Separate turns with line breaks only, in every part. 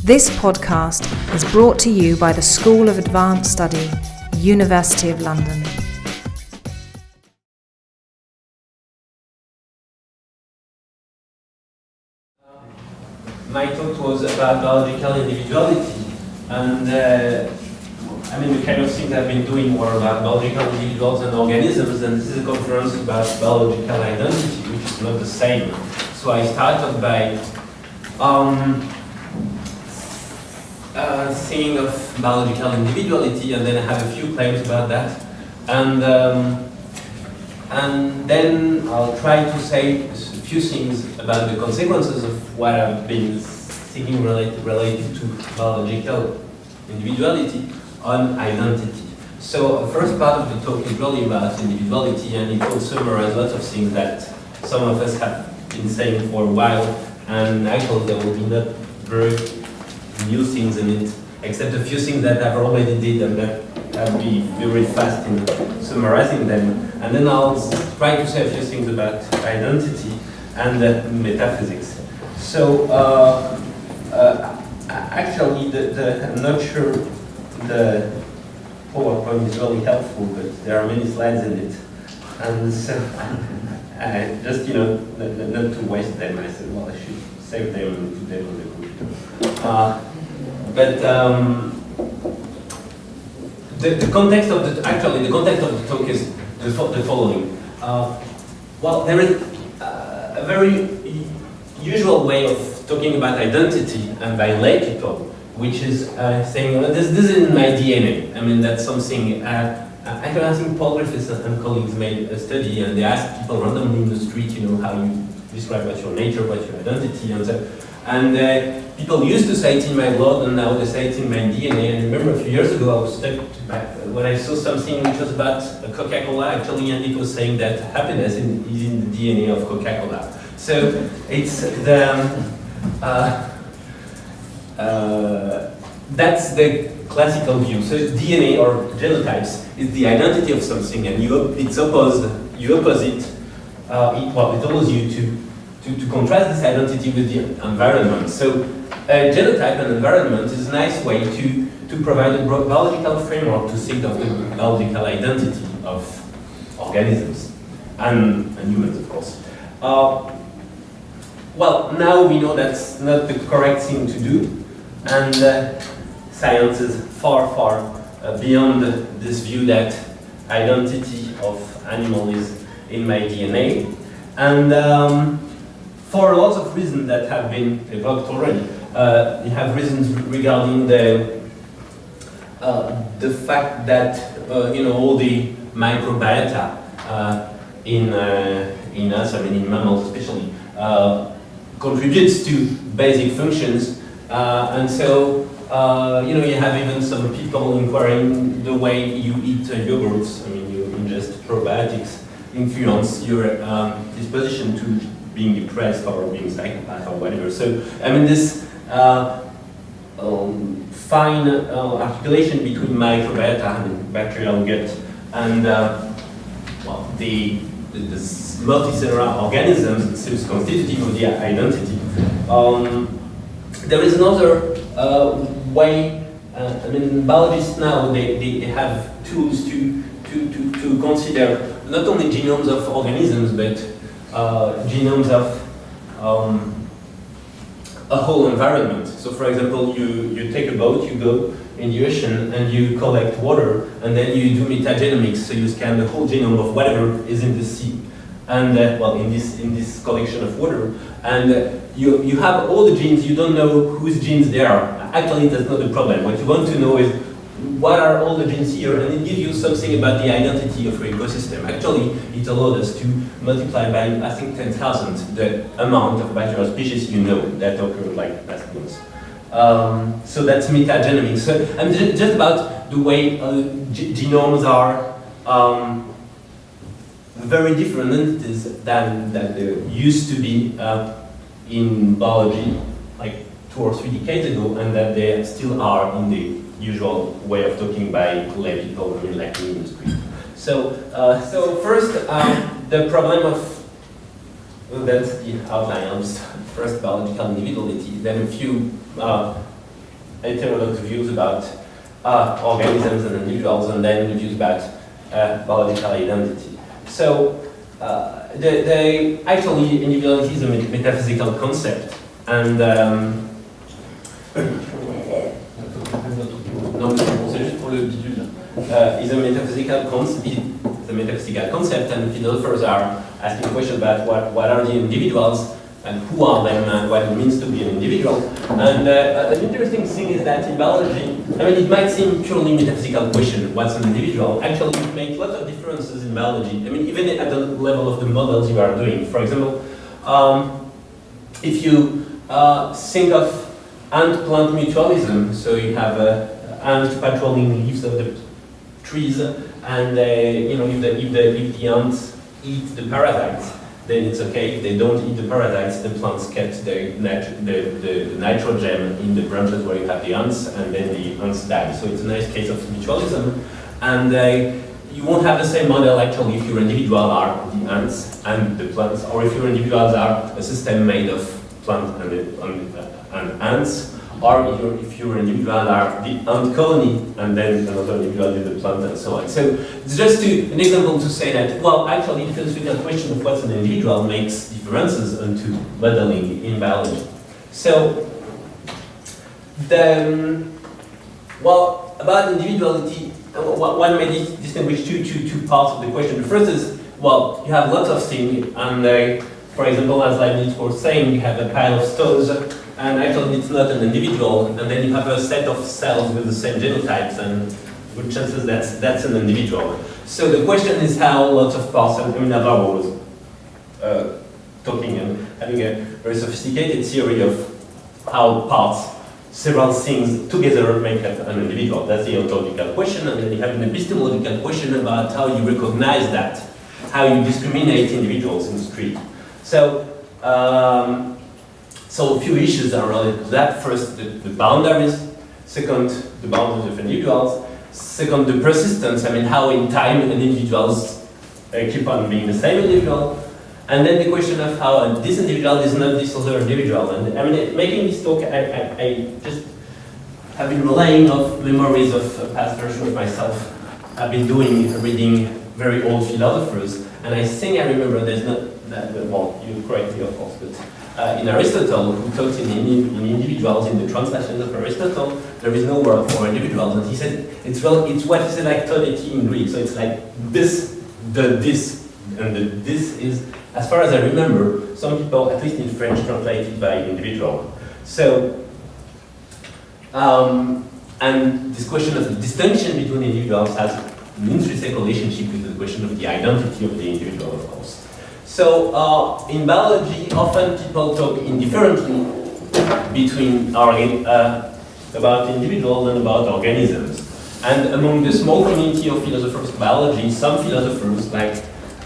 This podcast is brought to you by the School of Advanced Study, University of London.
My talk was about biological individuality, and the kind of things I've been doing were about biological individuals and organisms, and this is a conference about biological identity, which is not the same. So I started by saying of biological individuality, and then I have a few claims about that, and then I'll try to say a few things about the consequences of what I've been thinking related to biological individuality on identity. So the first part of the talk is really about individuality, and it will summarize lots of things that some of us have been saying for a while, and actually there will be not very new things in it, except a few things that I've already did, and that I'll be very fast in summarizing them. And then I'll try to say a few things about identity and metaphysics. So actually, I'm not sure the PowerPoint is really helpful, but there are many slides in it, and so I just not to waste them. I said, well, I should save them and put them on the computer. The context of the talk is the following. Well, there is a very usual way of talking about identity and by lay people, which is saying, this is in my DNA. I mean, that's something. Actually, I think Paul Griffiths and colleagues made a study, and they asked people randomly in the street, how you describe what's your nature, what's your identity, and so. And people used to say it in my blood, and now they say it in my DNA. And I remember a few years ago, I was stuck when I saw something which was about Coca-Cola. Actually, Yannick was saying that happiness is in the DNA of Coca-Cola. So it's that's the classical view. So DNA or genotypes is the identity of something, and you oppose it. It allows you to contrast this identity with the environment. So genotype and environment is a nice way to provide a biological framework to think of the biological identity of organisms and humans, of course. Well, now we know that's not the correct thing to do, and science is far beyond this view that identity of animal is in my DNA. And for lots of reasons that have been evoked already, you have reasons regarding the fact that all the microbiota in us, in mammals especially, contributes to basic functions, and so you have even some people inquiring the way you eat yogurts. You ingest probiotics influence your disposition to being depressed or being psychopath or whatever. So this fine articulation between microbiota and bacterial gut and the multicellular organisms seems constitutive of the identity. There is another way. Biologists now they have tools to consider not only genomes of organisms but genomes of a whole environment. So, for example, you take a boat, you go in the ocean, and you collect water, and then you do metagenomics. So you scan the whole genome of whatever is in the sea, and in this collection of water, and you have all the genes. You don't know whose genes they are. Actually, that's not the problem. What you want to know is what are all the genes here, and it gives you something about the identity of your ecosystem. Actually, it allowed us to multiply by, I think, 10,000 the amount of bacterial species that occur like pathogens. So that's metagenomics. So, and just about the way genomes are very different entities than they used to be in biology, like 2 or 3 decades ago, and that they still are in the usual way of talking by lay people, like me in the street. So first, the problem of, that's the outline of first biological individuality, then a few heterodox views about organisms and individuals, and then views about biological identity. So actually individuality is a metaphysical concept, and is a metaphysical concept, and philosophers are asking questions about what are the individuals and who are them and what it means to be an individual. And an interesting thing is that in biology, I mean, it might seem purely metaphysical question, what's an individual? Actually, it makes lots of differences in biology. I mean, even at the level of the models you are doing. For example, if you think of ant-plant mutualism, so you have ants patrolling leaves of the trees, and you know, if the ants eat the parasites, then it's okay. If they don't eat the parasites, the plants get the nitrogen in the branches where you have the ants, and then the ants die. So it's a nice case of mutualism, and you won't have the same model actually if your individual are the ants and the plants, or if your individuals are a system made of plants and ants, or if your individual are the ant colony and then another individual is the plant and so on. So it's just an example to say that, well, actually the philosophical question of what's an individual makes differences into modeling in biology. So, well, about individuality, one may distinguish two parts of the question. The first is, well, you have lots of things, and for example, as Leibniz was saying, you have a pile of stones, and actually it's not an individual, and then you have a set of cells with the same genotypes, and good chances that's an individual. So the question is how lots of parts, I mean, Navarro was talking and having a very sophisticated theory of how parts, several things together make up an individual. That's the ontological question, and then you have an epistemological question about how you recognize that, how you discriminate individuals in the street. So, so a few issues are related to that. First, the boundaries. Second, the boundaries of individuals. Second, the persistence. I mean, how in time individuals keep on being the same individual. And then the question of how this individual is not this other individual. And I mean, making this talk, I just have been relying on memories of past versions of myself. I've been reading very old philosophers, and I think I remember there's not that, well, you correct me of course, but in Aristotle, who talks in individuals, in the translations of Aristotle, there is no word for individuals, and he said it's what he said like todeti in Greek. So it's like this, this, and the this is, as far as I remember, some people, at least in French, translate it by individual. So, and this question of the distinction between individuals has an intrinsic relationship with the question of the identity of the individual, of course. So, in biology, often people talk indifferently between about individuals and about organisms. And among the small community of philosophers of biology, some philosophers, like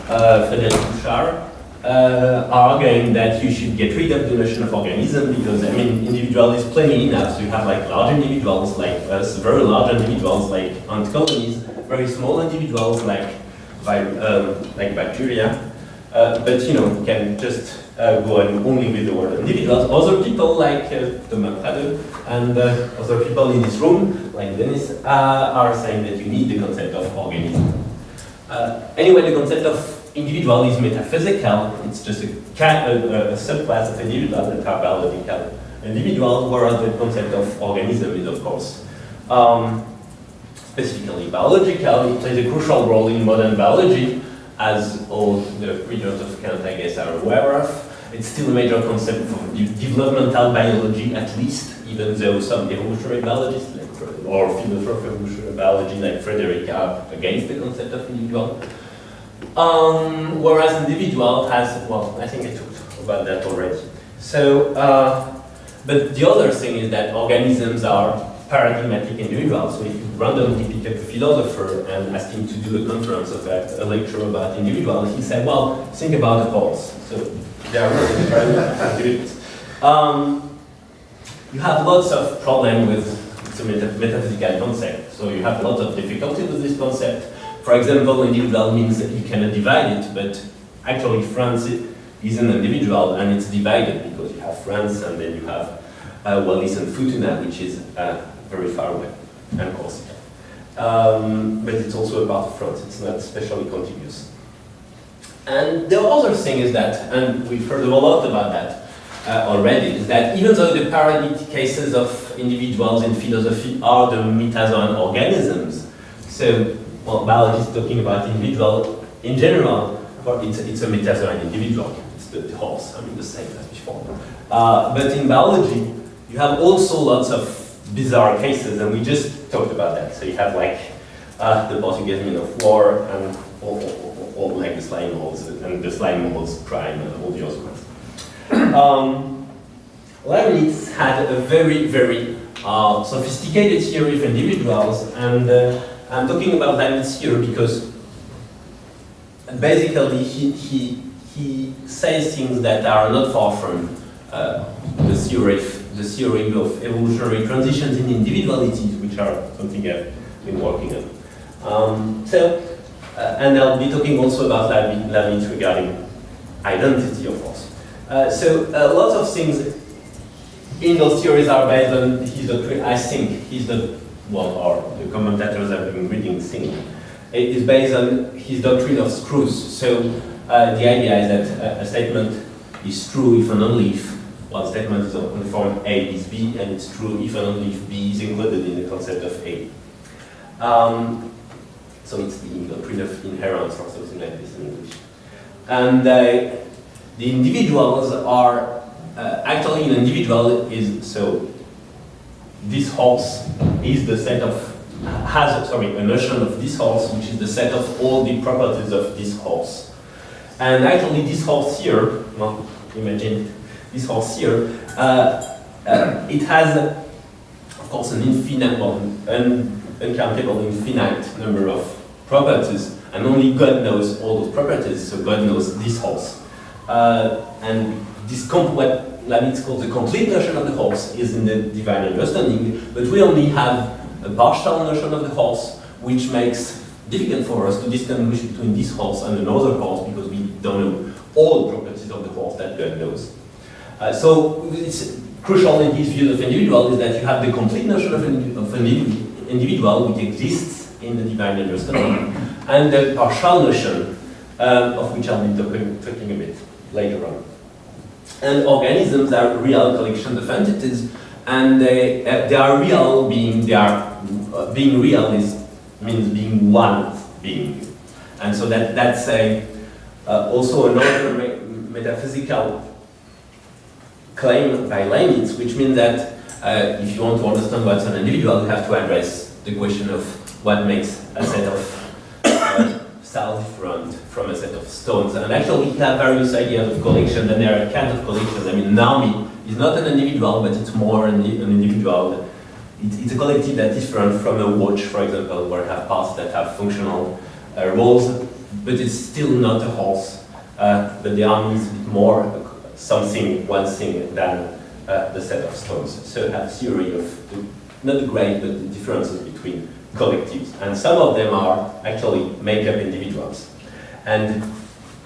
Philippe Huneman, are arguing that you should get rid of the notion of organism because, I mean, individual is plenty enough. So you have like large individuals like us, very large individuals like ant colonies, very small individuals like bacteria. But you know, you can just go on only with the word individuals. Other people like Thomas Prade and other people in this room, like Dennis, are saying that you need the concept of organism. Anyway, the concept of individual is metaphysical. It's just a subclass of individuals that are biological individuals, whereas the concept of organism is, of course, specifically biological. It plays a crucial role in modern biology, as all the readers of Kant, I guess, are aware of. It's still a major concept for developmental biology, at least, even though some evolutionary biologists, or philosophers of evolutionary biology, like Frederick, are against the concept of individual. Whereas individual has, well, I think I talked about that already. So, but the other thing is that organisms are paradigmatic individuals. So if you randomly pick up a philosopher and ask him to do a conference about a lecture about individuals, he said, well, think about a horse. So they are really paradigmatic individuals. You have lots of problems with the metaphysical concept. So you have lots of difficulty with this concept. For example, individual means that you cannot divide it, but actually France is an individual and it's divided because you have France and then you have Wallis and Futuna, which is very far away, and Corsica. But it's also a part of France, it's not especially contiguous. And the other thing is that, and we've heard a lot about that already, is that even though the paradigmatic cases of individuals in philosophy are the metazoan organisms, so, well, biology is talking about individual in general, but it's a metazoan individual, it's the horse, I mean the same as before. But in biology, you have also lots of bizarre cases, and we just talked about that. So you have like the Portuguese mean of war, and all like the slime moles, and the slime moles prime, and all the other ones. Leibniz had a very, very sophisticated theory of individuals, and I'm talking about Leibniz here because basically he says things that are not far from the theory of evolutionary transitions in individualities, which are something I've been working on. And I'll be talking also about Leibniz regarding identity, of course. So lots of things in those theories are based on his doctrine. I think he's the one, or the commentators I've been reading think. It is based on his doctrine of screws. So the idea is that a statement is true if and only if one statement is on the form A is B, and it's true if and only if B is included in the concept of A. So it's the doctrine of inherence or something like this in English. And the individuals are, actually an individual is, so this horse is the set of, has a notion of this horse, which is the set of all the properties of this horse. And actually this horse here, well, imagine this horse here, it has, of course, an infinite, well, uncountable infinite number of properties, and only God knows all those properties, so God knows this horse. And this what Leibniz calls the complete notion of the horse is in the divine understanding, but we only have a partial notion of the horse, which makes difficult for us to distinguish between this horse and another horse, because we don't know all the properties of the horse that God knows. So it's crucial in his view of individual is that you have the complete notion of an individual which exists in the divine understanding, and the partial notion of which I'll be talking a bit later on. And organisms are real collections of entities, and they are real being being real means being one being, and so that's also another metaphysical claim by Leibniz, which means that if you want to understand what's an individual, you have to address the question of what makes a set of cells different from a set of stones. And actually we have various ideas of collection, and there are kinds of collections. I mean, an army is not an individual, but it's more an individual. It's a collective that's different from a watch, for example, where you have parts that have functional roles, but it's still not a horse. But the army is a bit more one thing than the set of stones. So I have a theory of not the great, but the differences between collectives. And some of them are actually make up individuals. And,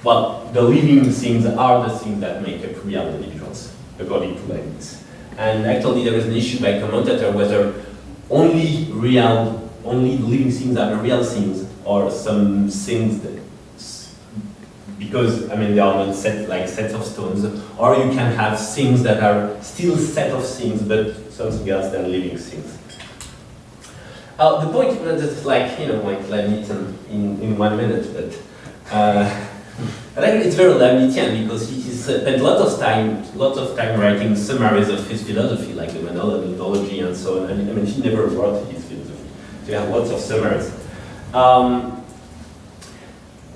well, the living things are the things that make up real individuals, according to Leibniz. And actually there is an issue by commentator whether only living things are the real things, or some things that, because, I mean, they are not sets of stones, or you can have things that are still set of things, but something else than living things. The point is like Leibniz in 1 minute, but I think it's very Leibnizian because he spent lots of time writing summaries of his philosophy, like the methodology and so on. I mean, he never wrote his philosophy, so you have lots of summaries.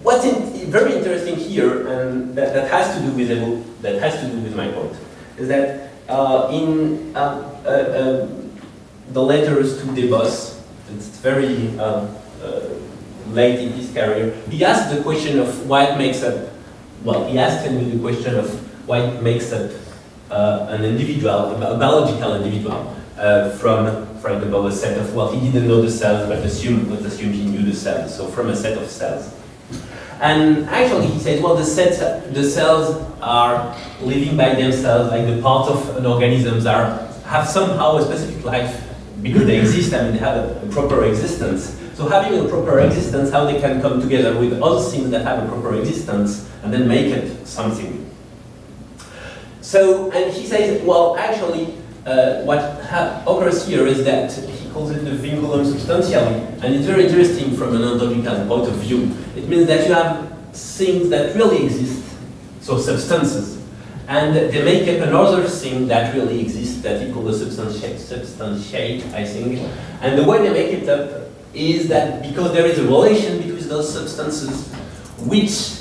What's very interesting here, and that has to do with my point, is that in the letters to Debus, it's very late in his career, he asked the question of what makes up. Well, he asked me the question of what makes up an individual, a biological individual, from, for example, a set of, well, he didn't know the cells, but assumed he knew the cells, so from a set of cells. And actually he said, well, the cells are living by themselves, like the parts of an organism are have somehow a specific life because they exist. I mean, they have a proper existence. So having a proper existence, how they can come together with other things that have a proper existence and then make it something. So, and he says, well, actually, what occurs here is that he calls it the vinculum substantially, and it's very interesting from an ontological point of view. It means that you have things that really exist, so substances, and they make up another thing that really exists that he calls the substantiate, I think. And the way they make it up is that because there is a relation between those substances, which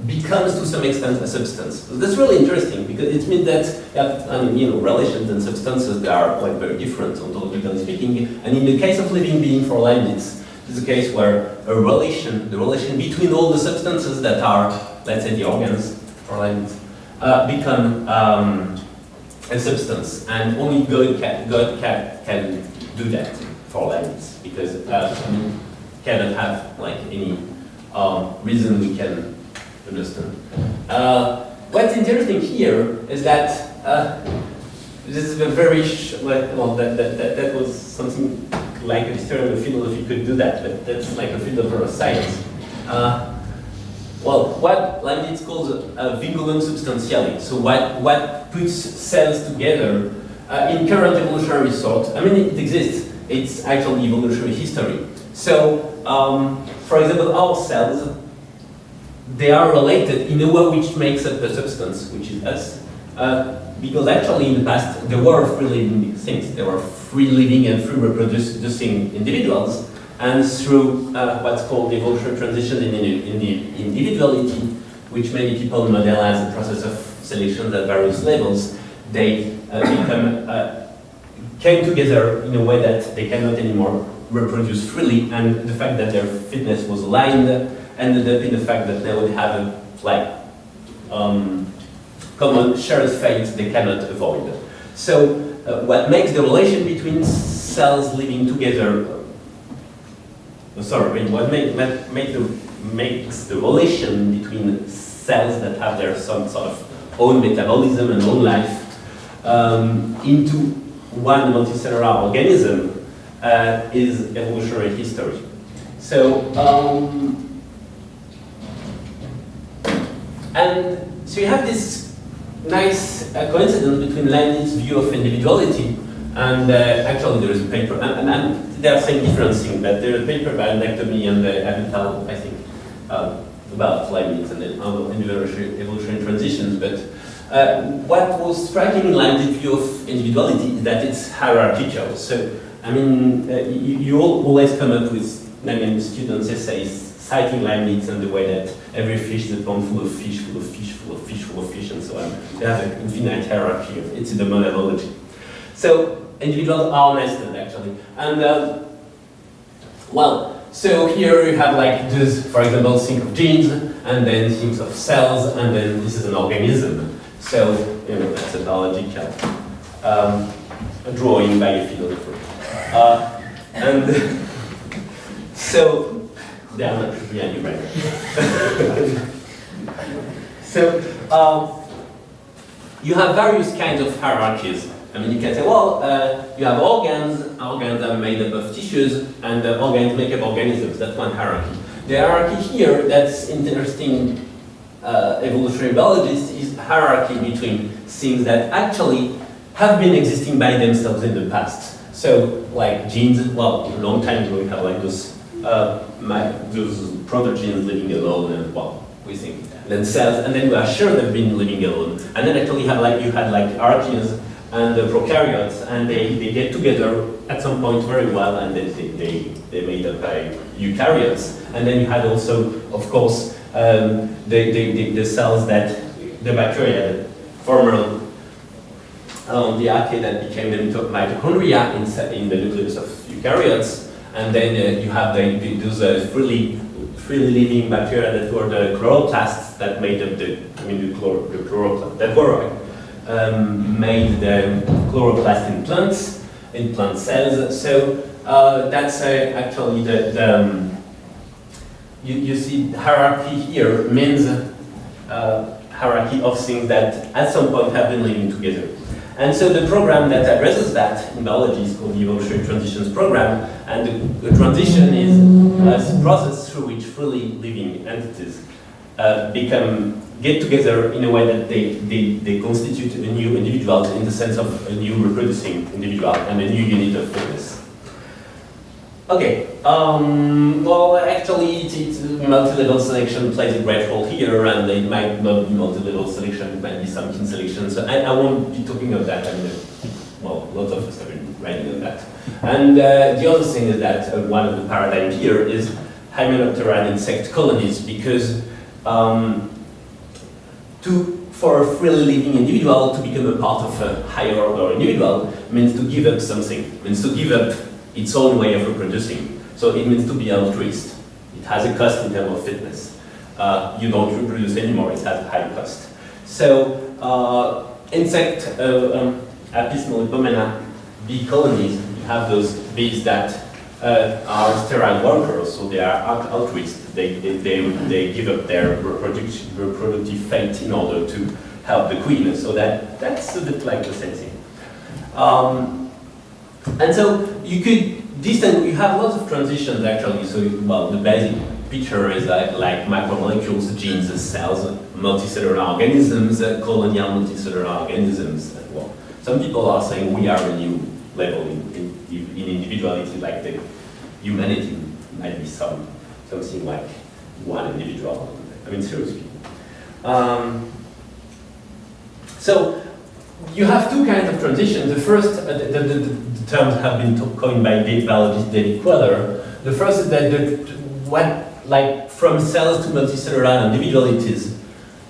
becomes to some extent a substance. So that's really interesting because it means that relations and substances, they are like very different, ontologically speaking. And in the case of living being for Leibniz, it's a case where the relation between all the substances that are, let's say, the organs for Leibniz, become a substance, and only God can do that for Leibniz because cannot have like any reason we can understand. What's interesting here is that this is a very that was something like a historian of philosophy could do that, but that's like a field of science. Well, what Leibniz calls a vinculum substantiale, so what puts cells together in current evolutionary thought. I mean, it exists. It's actually evolutionary history. So, for example, our cells, they are related in a way which makes up the substance, which is us. Because actually in the past, there were free living things. There were free living and free reproducing individuals. And through what's called the evolutionary transition in the individuality, which many people model as a process of selection at various levels, they came together in a way that they cannot anymore reproduce freely, and the fact that their fitness was aligned ended up in the fact that they would have a common shared fate they cannot avoid. So what makes the relation between cells living together, what makes the relation between cells that have their some sort of own metabolism and own life into one multicellular organism is evolutionary history. So, and so you have this nice coincidence between Leibniz's view of individuality and actually there is a paper, and they are saying different things, but there is a paper by Anectomy and Avital, I think, about Leibniz and then evolutionary transitions. But what was striking in Leibniz's view of individuality is that it's hierarchical. So, I mean, you always come up with, students' essays citing Leibniz and the way that every fish is a pond full of fish, full of fish, full of fish, full of fish, and so on. They have an infinite hierarchy. It's in the monology. So, individuals are nested, actually. And, so here you have like this, for example, think of genes, and then think of cells, and then this is an organism. So, that's a biological drawing by a philosopher. And so, they are not, yeah, you're right. So, you have various kinds of hierarchies. I mean, you can say, well, you have organs are made up of tissues, and organs make up organisms. That's one hierarchy. The hierarchy here, that's interesting, evolutionary biologists, is hierarchy between things that actually have been existing by themselves in the past. So, like genes, well, a long time ago, we have like those proto-genes living alone, and well, we think. Then cells, and then we are sure they've been living alone. And then actually you had like archeans and the prokaryotes, and they get together at some point very well, and then they made up by eukaryotes. And then you had also, of course, the cells that, the bacteria, former the archaea that became the mitochondria in the nucleus of eukaryotes. And then you have those freely living bacteria that were the chloroplasts that made up the chloroplast that were made the chloroplast in plant cells. So that's actually you see hierarchy here means hierarchy of things that at some point have been living together. And so the program that addresses that in biology is called the evolutionary transitions program, and the transition is a process through which freely living entities get together in a way that they constitute a new individual in the sense of a new reproducing individual and a new unit of fitness. Okay, well, actually, multi-level selection plays a great role here, and it might not be multi-level selection, it might be some kin selection. So I won't be talking of that. I mean, well, lots of us have been writing on that. And the other thing is that one of the paradigms here is hymenoptera and insect colonies, because for a freely living individual to become a part of a higher order individual means to give up something, means to give up its own way of reproducing. So it means to be altruist. It has a cost in terms of fitness. You don't reproduce anymore, it has a high cost. So insect apismal epomena bee colonies, you have those bees that are sterile workers, so they are altruist. They give up their reproductive fate in order to help the queen. So that's a bit like the same thing. And so you could distinguish, you have lots of transitions actually. So, well, the basic picture is like macromolecules, genes, cells, multicellular organisms, colonial multicellular organisms. Well, some people are saying we are a new level in individuality, like the humanity might be something like one individual. I mean, seriously. So you have two kinds of transitions. The first, the terms have been coined by biologist David Queller. The first is that like from cells to multicellular individualities,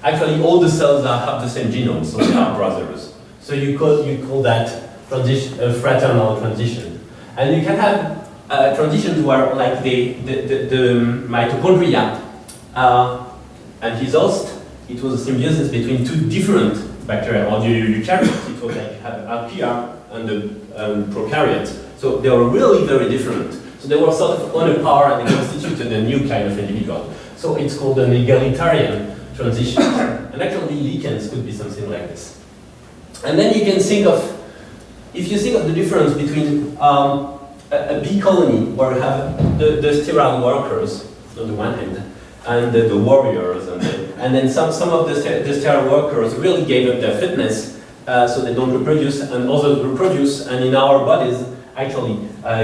actually all the cells have the same genome, so they are brothers. So you call that transition, a fraternal transition. And you can have transitions where like the mitochondria and his host, it was a symbiosis between two different bacteria, or the eukaryotes. It was like you had archaea and the prokaryotes. So they were really very different. So they were sort of on a par and they constituted a new kind of individual. So it's called an egalitarian transition. And actually lichens could be something like this. And then you can think of, if you think of the difference between a bee colony where you have the sterile workers on the one hand, and the warriors, and then some of the sterile workers really gave up their fitness, so they don't reproduce, and others reproduce, and in our bodies, actually,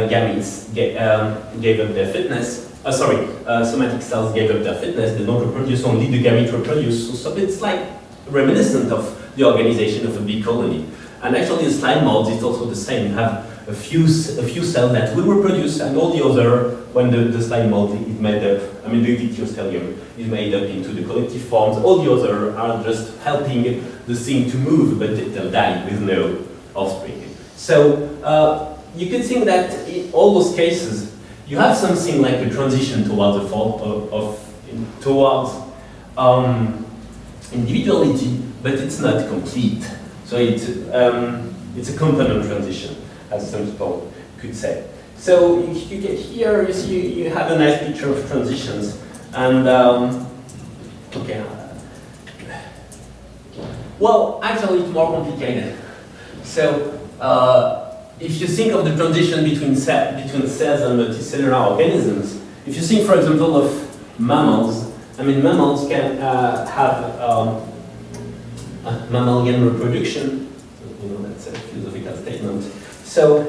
gametes gave up their fitness. Somatic cells gave up their fitness, they don't reproduce, only the gametes reproduce, so it's like reminiscent of the organization of a bee colony. And actually, the slime molds is also the same. You have a few cells that will reproduce, and all the other, when the slime mold is made up, I mean the dictyostelium is made up into the collective forms, all the other are just helping the thing to move, but they'll die with no offspring. So you could think that in all those cases, you have something like a transition towards the fall towards individuality, but it's not complete. So it's a component transition, as some people could say. So you get here, you see, you have a nice picture of transitions, and okay. Well, actually, it's more complicated. So if you think of the transition between cells and multicellular organisms, if you think, for example, of mammals, I mean, mammals can have mammalian reproduction. You know, that's a philosophical statement. So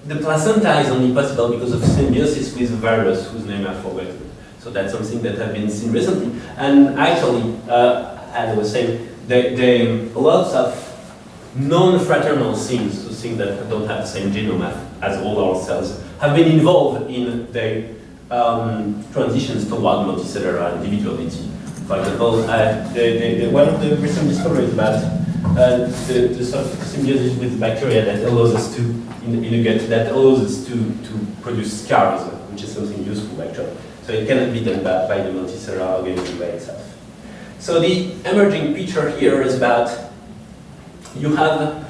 the placenta is only possible because of symbiosis with a virus whose name I've forgotten. So that's something that has been seen recently. And actually, as I was saying, lots of non-fraternal things, so things that don't have the same genome as all our cells, have been involved in the transitions toward multicellular individuality. For example, one of the recent discoveries about the sort of symbiosis with bacteria that allows us to, in a gut, that allows us to produce scars, which is something useful actually. So it cannot be done by the multicellular organism by itself. So the emerging picture here is about, you have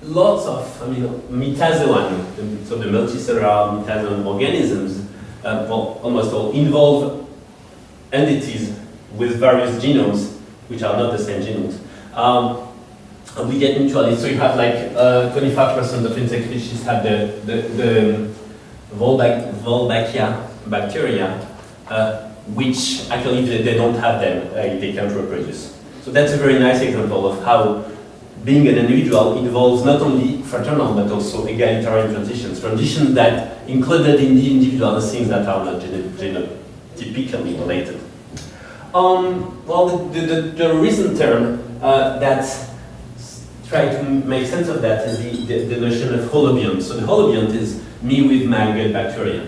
lots of, metazoan, so the multicellular metazoan organisms, well, almost all involve entities with various genomes, which are not the same genomes. And we get mutually, so you have like 25% of insect species have the Wolbachia bacteria, which actually they don't have them, they can't reproduce. So that's a very nice example of how being an individual involves not only fraternal but also egalitarian transitions that included in the individual things that are not genotypically related. Well, the recent term that try to make sense of that is the notion of holobiont. So the holobiont is me with my gut bacteria.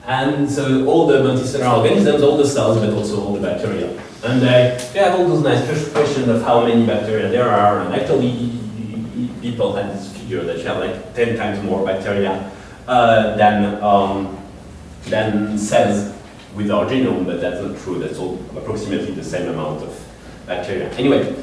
And so all the multicellular organisms, all the cells, but also all the bacteria. And they have all those nice questions of how many bacteria there are, and actually people had this figure that you have like 10 times more bacteria than cells with our genome, but that's not true. That's all approximately the same amount of bacteria. Anyway,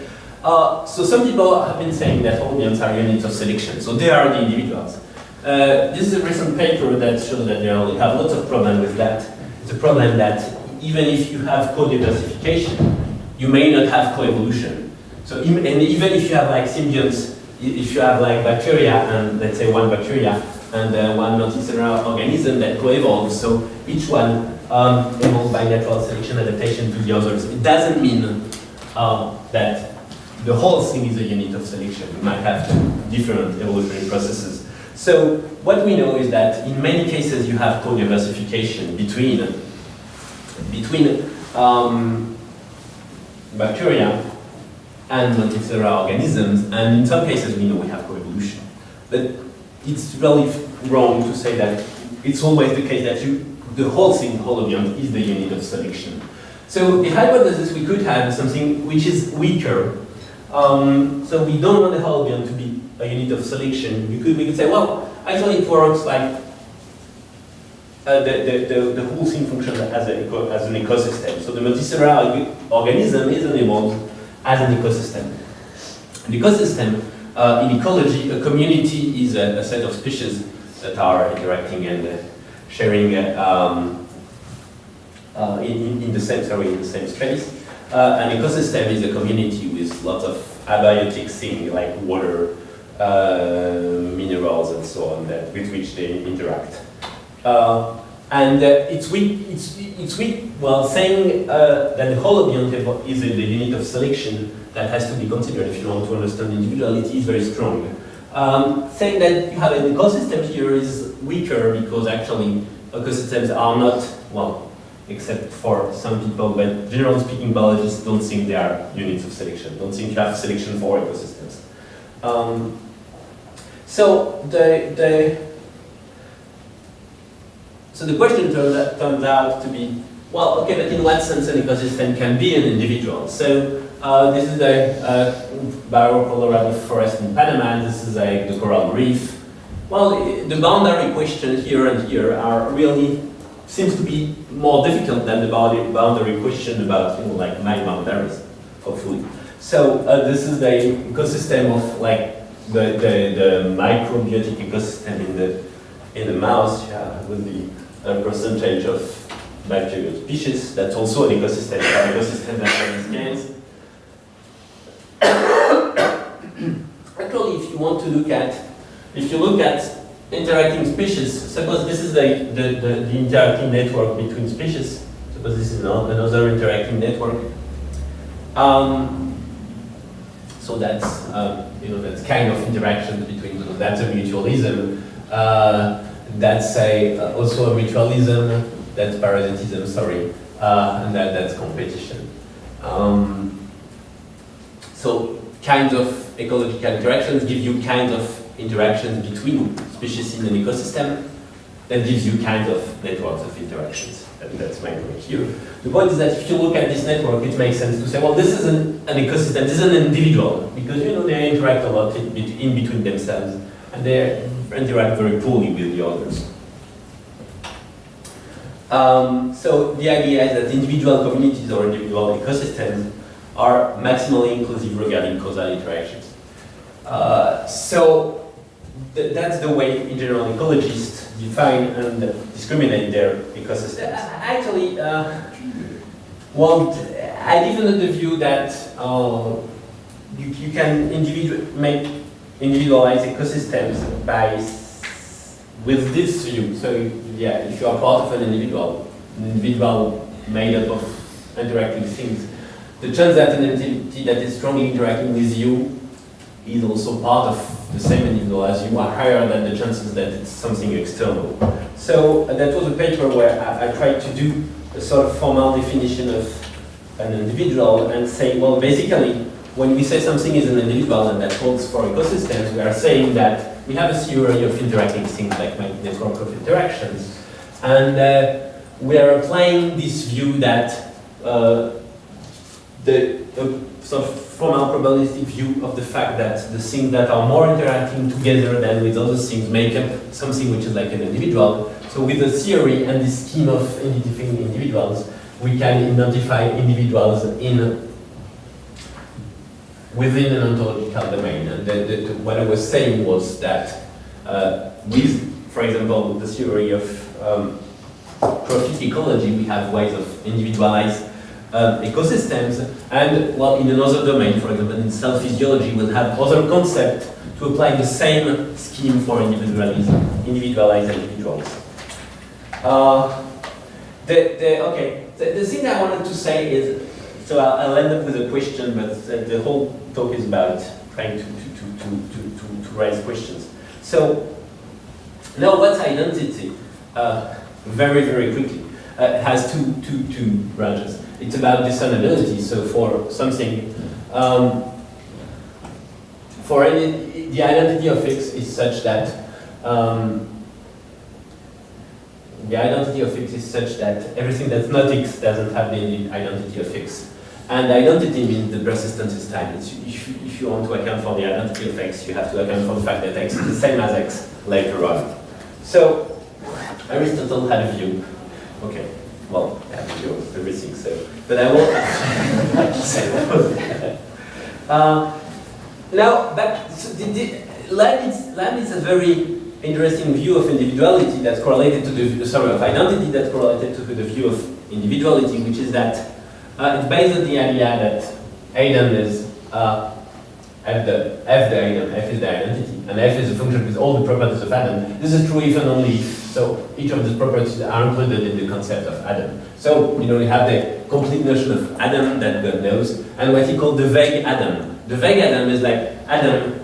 so some people have been saying that holobionts are units of selection, so they are the individuals. This is a recent paper that shows that they have lots of problems with that. It's a problem that even if you have co-diversification, you may not have co-evolution. So and even if you have like symbionts, if you have like bacteria and let's say one bacteria and one multicellular organism that co-evolves, so each one evolved by natural selection adaptation to the others, it doesn't mean that the whole thing is a unit of selection. You might have different evolutionary processes. So what we know is that in many cases you have co-diversification between bacteria and multicellular organisms, and in some cases we know we have co-evolution. But it's really wrong to say that it's always the case that the whole thing, holobiont, is the unit of selection. So the hypothesis we could have is something which is weaker. So we don't want the holobiont to be a unit of selection. We could say, well, actually it works like the whole thing functions as an ecosystem. So the multicellular organism is evolved as an ecosystem. An ecosystem, in ecology, a community is a set of species that are interacting and sharing in the same space. An ecosystem is a community with lots of abiotic things like water, minerals, and so on, with which they interact. And it's weak. Well, saying that the holobiont is the unit of selection that has to be considered if you want to understand individuality is very strong. Saying that you have an ecosystem here is weaker because actually ecosystems are not, well, except for some people, but generally speaking, biologists don't think they are units of selection, don't think you have selection for ecosystems. So the question turns out to be, well, okay, but in what sense an ecosystem can be an individual? So this is the Barro Colorado forest in Panama, and this is the coral reef. Well, the boundary question here and here are really seems to be more difficult than the boundary question about, like my boundaries, hopefully. So this is the ecosystem of like the microbiotic ecosystem in the mouse, with the percentage of bacterial species. That's also an ecosystem. An ecosystem that has scales. Actually, if you look at interacting species, suppose this is the interacting network between species. Suppose this is another interacting network. So that's that's kind of interactions between. That's a mutualism. That's also a mutualism. That's parasitism. Sorry, and that's competition. So kinds of ecological interactions give you kinds of interactions between species in an ecosystem that gives you kinds of networks of interactions. And that's my point here. The point is that if you look at this network, it makes sense to say, well, this is an ecosystem, this is an individual, because they interact a lot in between themselves, and they interact very poorly with the others. So the idea is that individual communities or individual ecosystems are maximally inclusive regarding causal interactions. So that's the way, in general, ecologists define and discriminate their ecosystems. Actually, well, I defended the view that you can make individualized ecosystems with this view. So yeah, if you are part of an individual made up of interacting things, the chance that an entity that is strongly interacting with you is also part of the same individual as you are higher than the chances that it's something external. So that was a paper where I tried to do a sort of formal definition of an individual and say, well, basically, when we say something is an individual and that holds for ecosystems, we are saying that we have a theory of interacting things like my network of interactions. And we are applying this view that the sort of formal probabilistic view of the fact that the things that are more interacting together than with other things make up something which is like an individual. So with the theory and the scheme of identifying individuals, we can identify individuals within an ontological domain. And what I was saying was that with, for example, the theory of profit ecology, we have ways of individualized ecosystems, and well, in another domain, for example, in cell physiology, we'll have other concepts to apply the same scheme for individualized individuals. The thing I wanted to say is, so I'll end up with a question, but the whole talk is about trying to raise questions. So now, what's identity? Very, very quickly, it has two branches. It's about discernibility. So for something, the identity of X is such that everything that's not X doesn't have the identity of X. And identity means the persistence is time. If you want to account for the identity of X, you have to account for the fact that X is the same as X later on. So Aristotle had a view. Okay, well, I have a view of everything, so, but I won't say that. Now, but Leibniz has a very interesting view of individuality that's correlated to of identity that's correlated to the view of individuality, which is that it's based on the idea that Adam is F the Adam, F is the identity, and F is a function with all the properties of Adam. This is true even only if, so each of these properties are included in the concept of Adam. So, you have the complete notion of Adam that God knows, and what he called the vague Adam. The vague Adam is like Adam,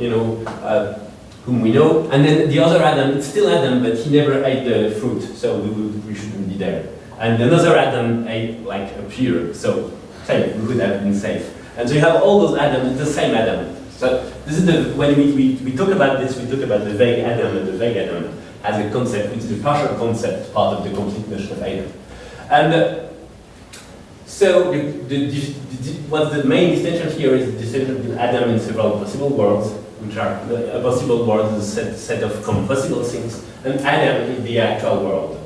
whom we know, and then the other Adam, it's still Adam, but he never ate the fruit, so we shouldn't be there. And another Adam ate like a pear, so we could have been safe. And so you have all those Adams, the same Adam. So this is when we talk about this, we talk about the vague Adam, and the vague Adam as a concept, which is a partial concept, part of the complete notion of Adam. And so what's the main distinction here is the distinction between Adam and several possible worlds, which are a possible world is a set of compossible things, and Adam is the actual world.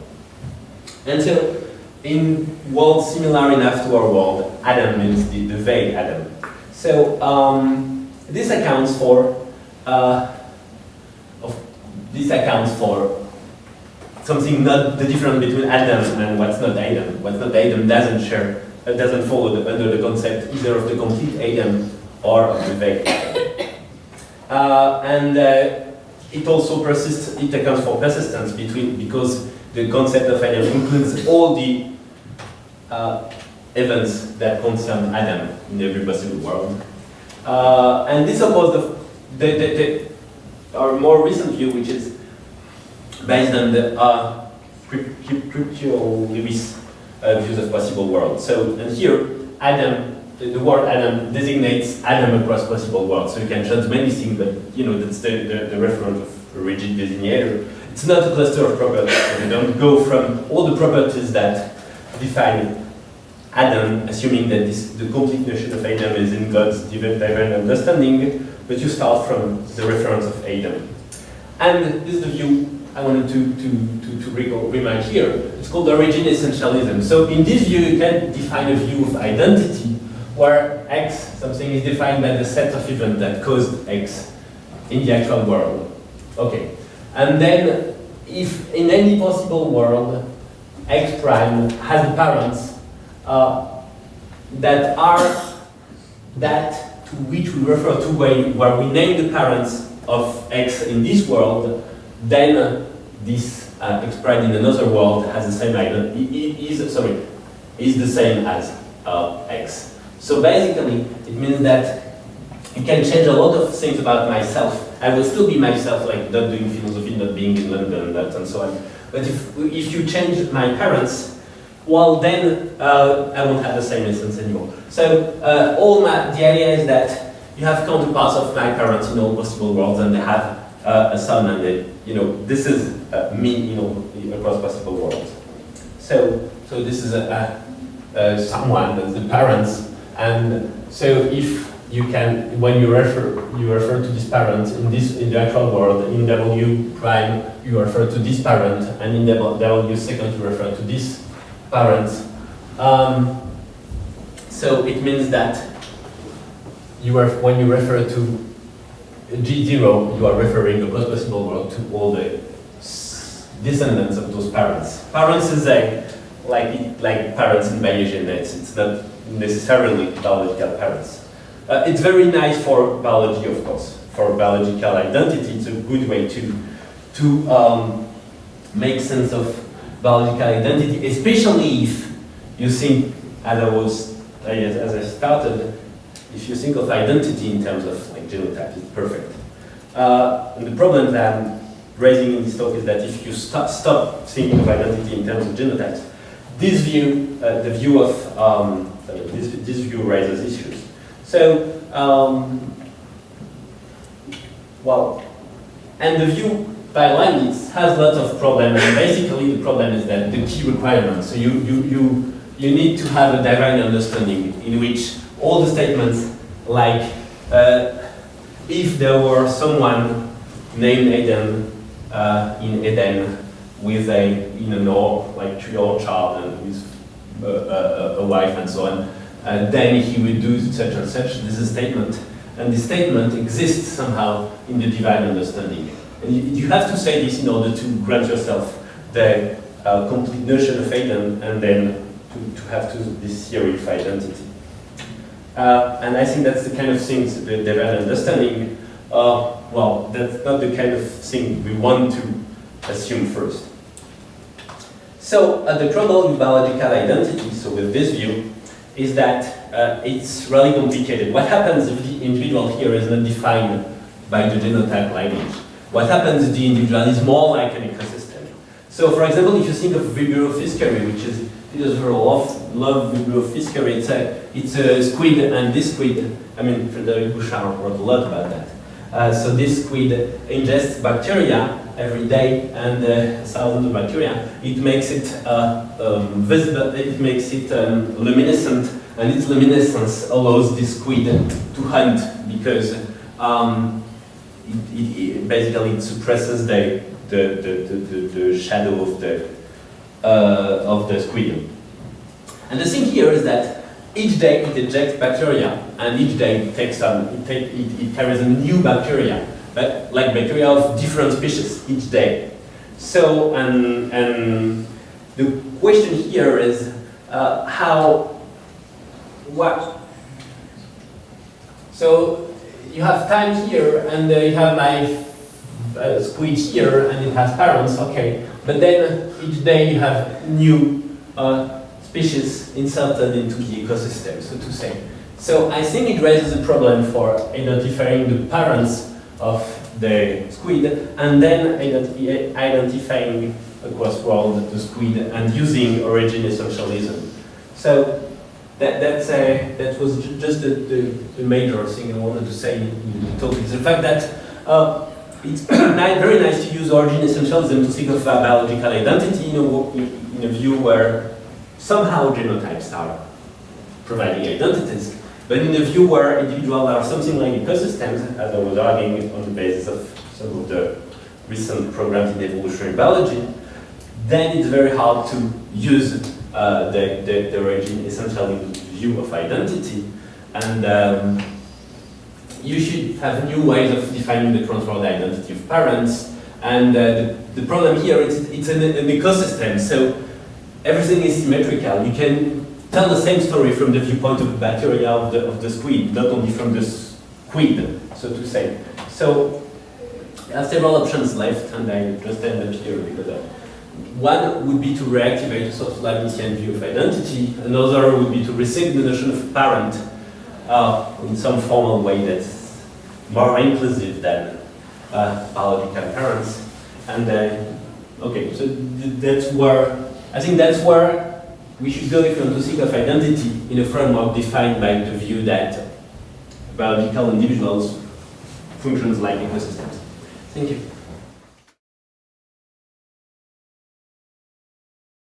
And so in worlds similar enough to our world, Adam means the vague Adam. So this accounts for something not the difference between Adam and what's not Adam. What's not Adam doesn't fall under the concept either of the complete Adam or of the vague Adam. It also persists. It accounts for persistence because the concept of Adam includes all the events that concern Adam in every possible world. And this opposes our more recent view, which is based on the Kripke Lewis views of possible worlds. So, and here, Adam, the word Adam designates Adam across possible worlds. So you can change many things, but that's the reference of a rigid designator. It's not a cluster of properties. So you don't go from all the properties that define Adam, assuming that the complete notion of Adam is in God's divine understanding, but you start from the reference of Adam. And this is the view I wanted to remind here. It's called origin essentialism. So in this view, you can define a view of identity where X, something is defined by the set of events that caused X in the actual world. Okay. And then if in any possible world X prime has parents that are that to which we refer to where we name the parents of X in this world, then this X prime in another world has the same identity, is the same as X. So basically, it means that you can change a lot of things about myself. I will still be myself, like not doing philosophy, not being in London, and so on. But if you change my parents, well then I won't have the same essence anymore. So the idea is that you have counterparts of my parents in all possible worlds, and they have a son, and they, this is me, across possible worlds. So this is someone that's the parents, and so if you can, when you refer to this parent in the actual world, in W prime you refer to this parent, and in W second you refer to this parent. So it means that when you refer to G0, you are referring across possible world to all the descendants of those parents. Parents is like parents in biogenetics. It's not necessarily biological parents. It's very nice for biology, of course. For biological identity, it's a good way to make sense of biological identity, especially if you think, as I started, if you think of identity in terms of like genotype, it's perfect. And the problem that I'm raising in this talk is that if you stop thinking of identity in terms of genotypes, this view, this view raises issues. So, and the view by Leibniz has lots of problems, and basically the problem is that the key requirements. So you need to have a divine understanding in which all the statements, like if there were someone named Eden in Eden with a like 3-year-old child and with a wife and so on, then he will do such and such. This is a statement, and this statement exists somehow in the divine understanding. And you have to say this in order to grant yourself the complete notion of Eden, and then to have this theory of identity. And I think that's the kind of things, the divine understanding, that's not the kind of thing we want to assume first. So the trouble with biological identity, so with this view, is that it's really complicated. What happens if the individual here is not defined by the genotype language? What happens if the individual is more like an ecosystem? So for example, if you think of Vibrio fiscari, which is love Vibrio fiscari, it's a squid, and this squid, Frédéric Bouchard wrote a lot about that. So this squid ingests bacteria every day, and thousands of bacteria. It makes it visible, it makes it luminescent, and its luminescence allows this squid to hunt, because it basically suppresses the shadow of the squid. And the thing here is that each day it ejects bacteria, and each day it carries a new bacteria, but like bacteria of different species each day. So, and the question here is so you have time here, and you have my squid here, and it has parents, okay, but then each day you have new species inserted into the ecosystem, so to say. So I think it raises a problem for identifying the parents of the squid, and then identifying across world the squid, and using origin essentialism. So that was just the major thing I wanted to say in the talk, is the fact that it's very nice to use origin essentialism to think of biological identity in a view where somehow genotypes are providing identities, but in a view where individuals are something like ecosystems, as I was arguing on the basis of some of the recent programs in evolutionary biology, then it's very hard to use the origin essentialism view of identity, and you should have new ways of defining the transworld identity of parents, And the problem here is it's an ecosystem, so everything is symmetrical. You can tell the same story from the viewpoint of the bacteria of the squid, not only from the squid, so to say. So I have several options left, and I just end up here because one would be to reactivate a sort of Leibnizian view of identity. Another would be to rescind the notion of parent in some formal way that's more inclusive than biological parents. And okay, so that's where I think that's where we should go if we want to think of identity in a framework defined by the view that biological individuals functions like ecosystems. Thank you.